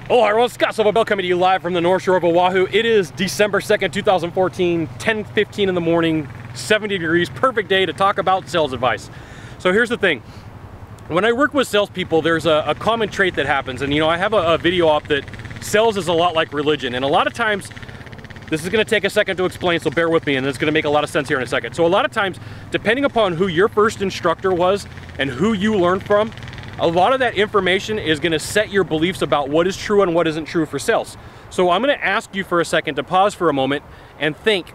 Hello everyone, Sylvan Bell coming to you live from the North Shore of Oahu. It is December 2nd, 2014, 10:15 in the morning, 70 degrees, perfect day to talk about sales advice. So here's the thing. When I work with salespeople, there's a common trait that happens, and I have a video up that sales is a lot like religion, and a lot of times, this is gonna take a second to explain, so bear with me, and it's gonna make a lot of sense here in a second. So a lot of times, depending upon who your first instructor was and who you learned from, a lot of that information is gonna set your beliefs about what is true and what isn't true for sales. So I'm gonna ask you for a second to pause for a moment and think,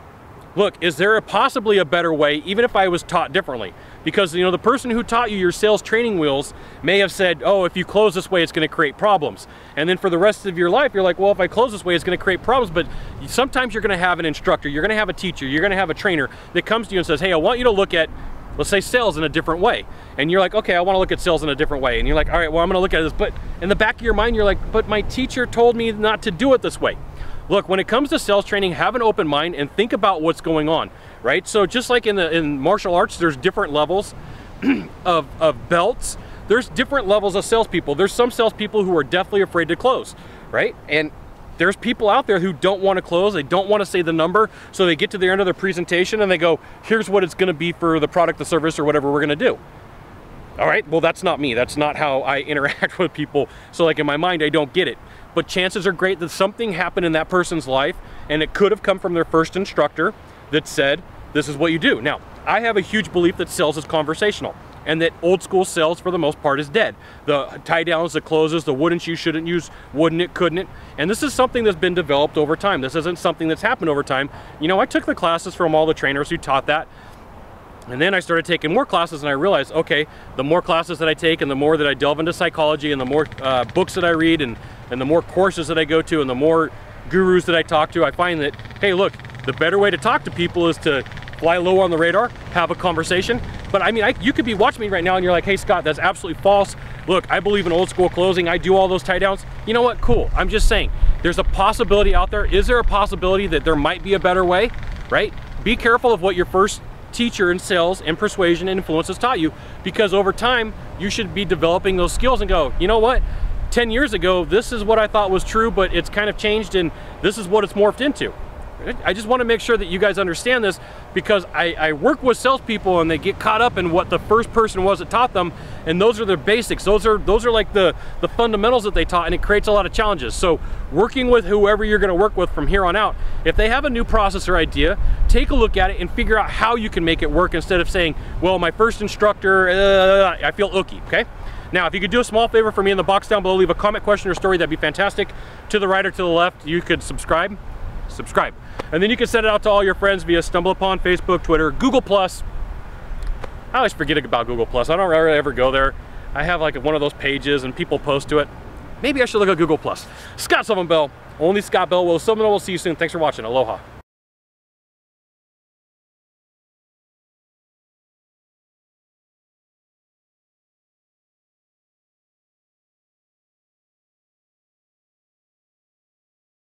look, is there possibly a better way, even if I was taught differently? Because the person who taught you your sales training wheels may have said, oh, if you close this way, it's gonna create problems. And then for the rest of your life, you're like, well, if I close this way, it's gonna create problems. But sometimes you're gonna have an instructor, you're gonna have a teacher, you're gonna have a trainer that comes to you and says, hey, I want you to look at, let's say, sales in a different way. And you're like, okay, I want to look at sales in a different way. And you're like, all right, well, I'm going to look at this. But in the back of your mind, you're like, but my teacher told me not to do it this way. Look, when it comes to sales training, have an open mind and think about what's going on, right? So just like in martial arts, there's different levels of belts. There's different levels of salespeople. There's some salespeople who are definitely afraid to close, right? And there's people out there who don't want to close, they don't want to say the number, so they get to the end of their presentation and they go, here's what it's going to be for the product, the service, or whatever we're going to do. All right, well, that's not me. That's not how I interact with people. So like in my mind, I don't get it. But chances are great that something happened in that person's life, and it could have come from their first instructor that said, this is what you do. Now, I have a huge belief that sales is conversational, and that old school sales for the most part is dead. The tie downs, the closes, the wouldn't you, shouldn't use, wouldn't it, couldn't it. And this is something that's been developed over time. This isn't something that's happened over time. I took the classes from all the trainers who taught that. And then I started taking more classes and I realized, okay, the more classes that I take and the more that I delve into psychology and the more books that I read and the more courses that I go to and the more gurus that I talk to, I find that, hey, look, the better way to talk to people is to fly low on the radar, have a conversation. But I mean, you could be watching me right now and you're like, hey Scott, that's absolutely false. Look, I believe in old school closing. I do all those tie downs. You know what? Cool. I'm just saying, there's a possibility out there. Is there a possibility that there might be a better way, right? Be careful of what your first teacher in sales and persuasion and influence has taught you, because over time, you should be developing those skills and go, you know what? 10 years ago, this is what I thought was true, but it's kind of changed and this is what it's morphed into. I just want to make sure that you guys understand this, because I work with salespeople and they get caught up in what the first person was that taught them, and those are their basics. Those are like the fundamentals that they taught, and it creates a lot of challenges. So working with whoever you're going to work with from here on out, if they have a new process or idea, take a look at it and figure out how you can make it work instead of saying, well, my first instructor, I feel ooky, okay? Now, if you could do a small favor for me in the box down below, leave a comment, question, or story, that'd be fantastic. To the right or to the left, you could subscribe. And then you can send it out to all your friends via StumbleUpon, Facebook, Twitter, Google+. I always forget about Google+. I don't really ever go there. I have like one of those pages and people post to it. Maybe I should look at Google+. Sylvan Bell, only Scott Bell. We'll see you soon. Thanks for watching. Aloha.